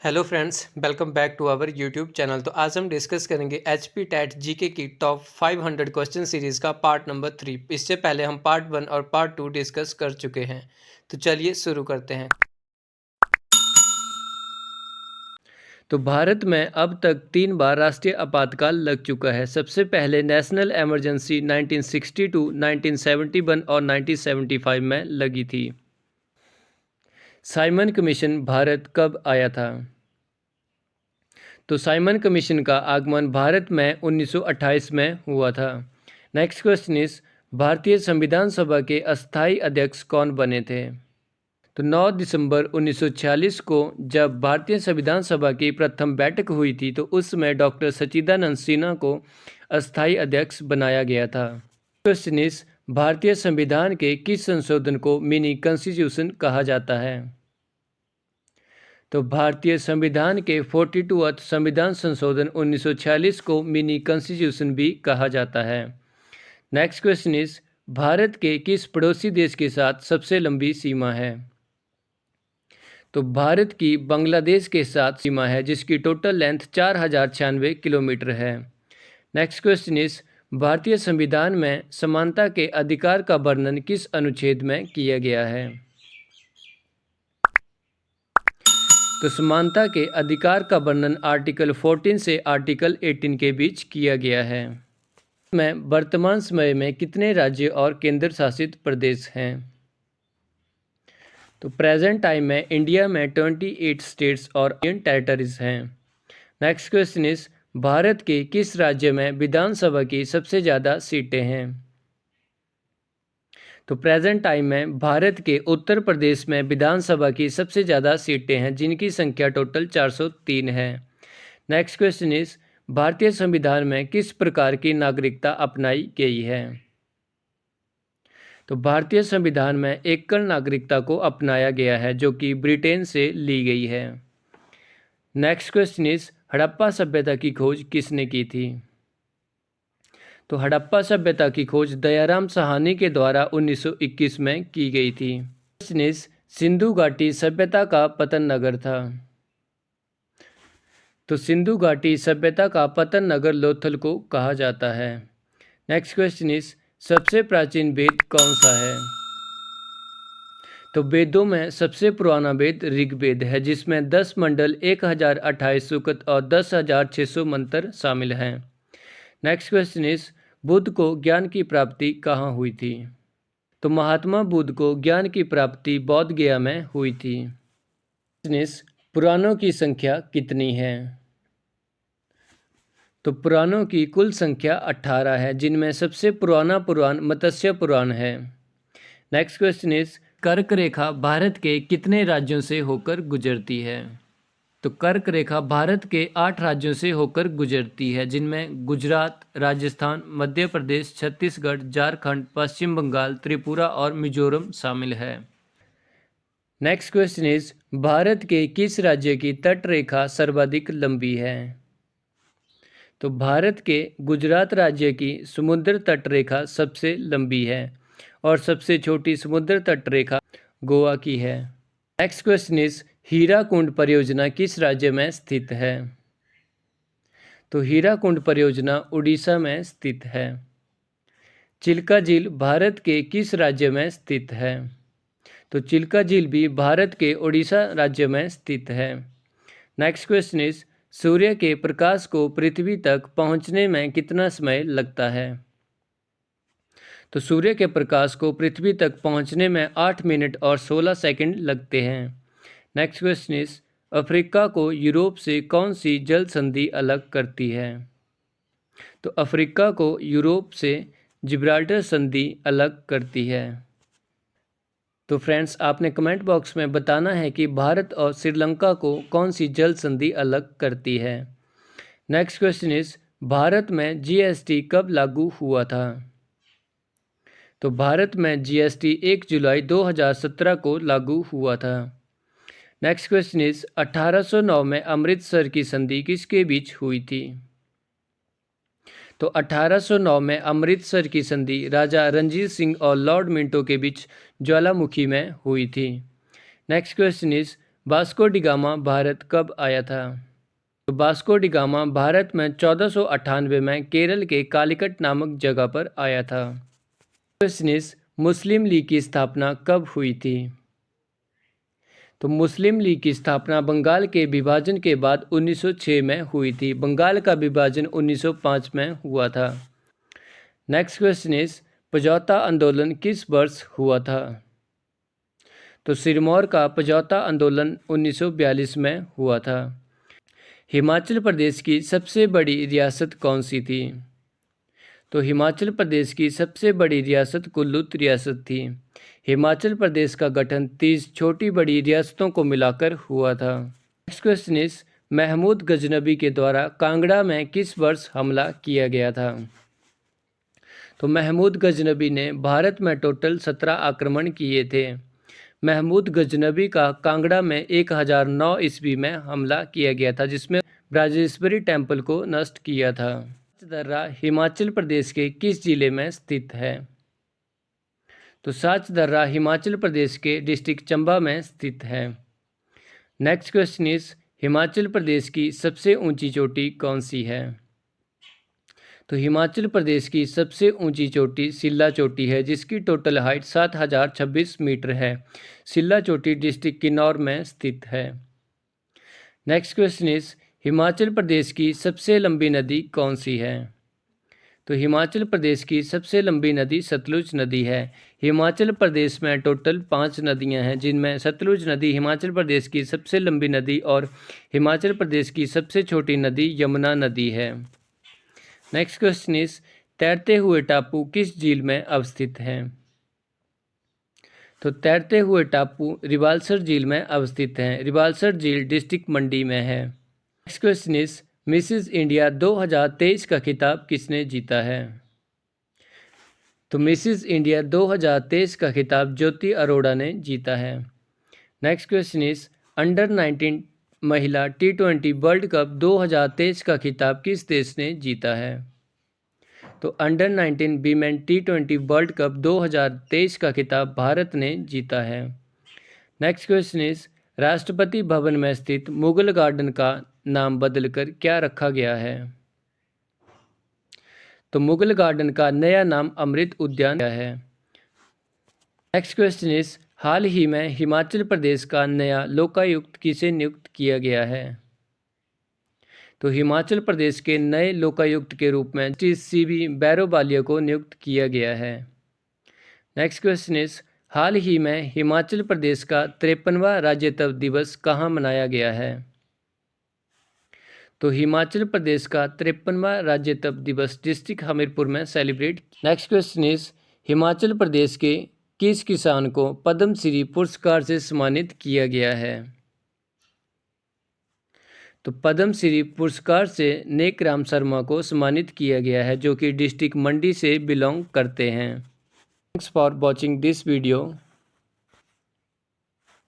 Hello friends, welcome back to our YouTube channel. तो आज हम डिस्कस करेंगे एचपी टेट जीके की टॉप 500 क्वेश्चन सीरीज़ का पार्ट नंबर 3। इससे पहले हम पार्ट 1 और पार्ट 2 डिस्कस कर चुके हैं। तो चलिए शुरू करते हैं। तो भारत में अब तक 3 बार राष्ट्रीय आपातकाल लग चुका है। सबसे पहले नेशनल इमरजेंसी 1962, 1971 और 1975 में लगी थी। साइमन कमीशन भारत कब आया था? तो साइमन कमीशन का आगमन भारत में 1928 में हुआ था। नेक्स्ट क्वेश्चन इज भारतीय संविधान सभा के अस्थायी अध्यक्ष कौन बने थे? तो 9 दिसंबर 1946 को जब भारतीय संविधान सभा की प्रथम बैठक हुई थी तो उसमें डॉक्टर सच्चिदानंद सिन्हा को अस्थायी अध्यक्ष बनाया गया था। क्वेश्चन इज भारतीय संविधान के किस संशोधन को मिनी कॉन्स्टिट्यूशन कहा जाता है? तो भारतीय संविधान के 42वां संविधान संशोधन 1946 को मिनी कॉन्स्टिट्यूशन भी कहा जाता है। नेक्स्ट क्वेश्चन इज भारत के किस पड़ोसी देश के साथ सबसे लंबी सीमा है? तो भारत की बांग्लादेश के साथ सीमा है जिसकी टोटल लेंथ 4096 किलोमीटर है। नेक्स्ट क्वेश्चन इज भारतीय संविधान में समानता के अधिकार का वर्णन किस अनुच्छेद में किया गया है? तो समानता के अधिकार का वर्णन आर्टिकल 14 से आर्टिकल 18 के बीच किया गया है। में वर्तमान समय में कितने राज्य और केंद्र शासित प्रदेश हैं? तो प्रेजेंट टाइम में इंडिया में 28 स्टेट्स और यूनियन टेरिटरीज हैं। नेक्स्ट क्वेश्चन इज भारत के किस राज्य में विधानसभा की सबसे ज़्यादा सीटें हैं? तो प्रेजेंट टाइम में भारत के उत्तर प्रदेश में विधानसभा की सबसे ज़्यादा सीटें हैं जिनकी संख्या टोटल 403 है। नेक्स्ट क्वेश्चन इज भारतीय संविधान में किस प्रकार की नागरिकता अपनाई गई है? तो भारतीय संविधान में एकल नागरिकता को अपनाया गया है जो कि ब्रिटेन से ली गई है। नेक्स्ट क्वेश्चन इज हड़प्पा सभ्यता की खोज किसने की थी? तो हड़प्पा सभ्यता की खोज दयाराम साहनी के द्वारा 1921 में की गई थी। क्वेश्चन इज सिंधु घाटी सभ्यता का पतन नगर था? तो सिंधु घाटी सभ्यता का पतन नगर लोथल को कहा जाता है। नेक्स्ट क्वेश्चन इज सबसे प्राचीन वेद कौन सा है? तो वेदों में सबसे पुराना वेद ऋग्वेद है जिसमें 10 मंडल, 1028 सूक्त और 10,600 मंत्र शामिल हैं। नेक्स्ट क्वेश्चन इज बुद्ध को ज्ञान की प्राप्ति कहाँ हुई थी? तो महात्मा बुद्ध को ज्ञान की प्राप्ति बोध गया में हुई थी। पुराणों की संख्या कितनी है? तो पुराणों की कुल संख्या 18 है जिनमें सबसे पुराना पुराण मत्स्य पुराण है। नेक्स्ट क्वेश्चन इज कर्क रेखा भारत के कितने राज्यों से होकर गुजरती है? तो कर्क रेखा भारत के 8 राज्यों से होकर गुजरती है जिनमें गुजरात, राजस्थान, मध्य प्रदेश, छत्तीसगढ़, झारखंड, पश्चिम बंगाल, त्रिपुरा और मिजोरम शामिल है। नेक्स्ट क्वेश्चन इज भारत के किस राज्य की तट रेखा सर्वाधिक लंबी है? तो भारत के गुजरात राज्य की समुद्र तट रेखा सबसे लंबी है और सबसे छोटी समुद्र तट रेखा गोवा की है। नेक्स्ट क्वेश्चन इज हीराकुंड परियोजना किस राज्य में स्थित है? तो हीराकुंड परियोजना उड़ीसा में स्थित है। चिल्का झील भारत के किस राज्य में स्थित है? तो चिल्का झील भी भारत के उड़ीसा राज्य में स्थित है। नेक्स्ट क्वेश्चन इज सूर्य के प्रकाश को पृथ्वी तक पहुंचने में कितना समय लगता है? तो सूर्य के प्रकाश को पृथ्वी तक पहुंचने में 8 मिनट और 16 सेकंड लगते हैं। नेक्स्ट क्वेश्चन इज अफ्रीका को यूरोप से कौन सी जल संधि अलग करती है? तो अफ्रीका को यूरोप से जिब्राल्टर संधि अलग करती है। तो फ्रेंड्स आपने कमेंट बॉक्स में बताना है कि भारत और श्रीलंका को कौन सी जल संधि अलग करती है। नेक्स्ट क्वेश्चन इज भारत में जीएसटी कब लागू हुआ था? तो भारत में जीएसटी 1 जुलाई 2017 को लागू हुआ था। नेक्स्ट क्वेश्चन इज 1809 में अमृतसर की संधि किसके बीच हुई थी? तो 1809 में अमृतसर की संधि राजा रणजीत सिंह और लॉर्ड मिंटो के बीच ज्वालामुखी में हुई थी। Next question is Vasco D gamma Bharat कब आया था? तो वास्को डी गामा भारत में 1498 में केरल के कालीकट नामक जगह पर आया था। क्वेश्चन इज मुस्लिम लीग की स्थापना कब हुई थी? तो मुस्लिम लीग की स्थापना बंगाल के विभाजन के बाद 1906 में हुई थी। बंगाल का विभाजन 1905 में हुआ था। नेक्स्ट क्वेश्चन इज पजौता आंदोलन किस वर्ष हुआ था? तो सिरमौर का पजौता आंदोलन 1942 में हुआ था। हिमाचल प्रदेश की सबसे बड़ी रियासत कौन सी थी? तो हिमाचल प्रदेश की सबसे बड़ी रियासत कुल्लू रियासत थी। हिमाचल प्रदेश का गठन 30 छोटी बड़ी रियासतों को मिलाकर हुआ था। Next question is Mahmud Ghaznavi के द्वारा कांगड़ा में किस वर्ष हमला किया गया था? तो महमूद गजनबी ने भारत में टोटल 17 आक्रमण किए थे। महमूद गजनबी का कांगड़ा में 1009 ईस्वी में हमला किया गया था, जिसमें ब्राजेश्वरी टेम्पल को नष्ट किया था। साचदर्रा हिमाचल प्रदेश के किस जिले में स्थित है? तो साचदर्रा हिमाचल प्रदेश के डिस्ट्रिक्ट चंबा में स्थित है। नेक्स्ट क्वेश्चन इज हिमाचल प्रदेश की सबसे ऊंची चोटी कौन सी है? तो हिमाचल प्रदेश की सबसे ऊंची चोटी सिल्ला चोटी है, जिसकी टोटल हाइट 7026 मीटर है। सिल्ला चोटी डिस्ट्रिक्ट किन्नौर में स्थित है। नेक्स्ट क्वेश्चन इज हिमाचल प्रदेश की सबसे लंबी नदी कौन सी है? तो हिमाचल प्रदेश की सबसे लंबी नदी सतलुज नदी है। हिमाचल प्रदेश में टोटल 5 नदियां हैं, जिनमें सतलुज नदी हिमाचल प्रदेश की सबसे लंबी नदी और हिमाचल प्रदेश की सबसे छोटी नदी यमुना नदी है। नेक्स्ट क्वेश्चन इज तैरते हुए टापू किस झील में अवस्थित हैं? तो तैरते हुए टापू रिवाल्सर झील में अवस्थित हैं। रिवाल्सर झील डिस्ट्रिक्ट मंडी में है। Next question is Mrs India 2023 का खिताब किसने जीता है? तो मिसेस इंडिया 2023 का खिताब ज्योति अरोड़ा ने जीता है। नेक्स्ट क्वेश्चन इज अंडर 19 महिला T20 वर्ल्ड कप 2023 का खिताब किस देश ने जीता है? तो under 19 women T20 world cup 2023 का खिताब भारत ने जीता है। Next question is Rashtrapati Bhavan में स्थित मुगल गार्डन का नाम बदलकर क्या रखा गया है? तो मुगल गार्डन का नया नाम अमृत उद्यान है। नेक्स्ट क्वेश्चन इज हाल ही में हिमाचल प्रदेश का नया लोकायुक्त किसे नियुक्त किया गया है? तो हिमाचल प्रदेश के नए लोकायुक्त के रूप में CB बैरोबालिया को नियुक्त किया गया है। नेक्स्ट क्वेश्चन इज हाल ही में हिमाचल प्रदेश का 53वां राज्यत्व दिवस कहाँ मनाया गया है? तो हिमाचल प्रदेश का 53वां राज्यत्व दिवस डिस्ट्रिक्ट हमीरपुर में celebrate. Next question is Himachal Pradesh के किस किसान को पद्मश्री पुरस्कार से सम्मानित किया गया है? तो पद्मश्री पुरस्कार से नेकराम शर्मा को सम्मानित किया गया है, जो कि डिस्ट्रिक्ट मंडी से बिलोंग करते हैं। Thanks for watching this video.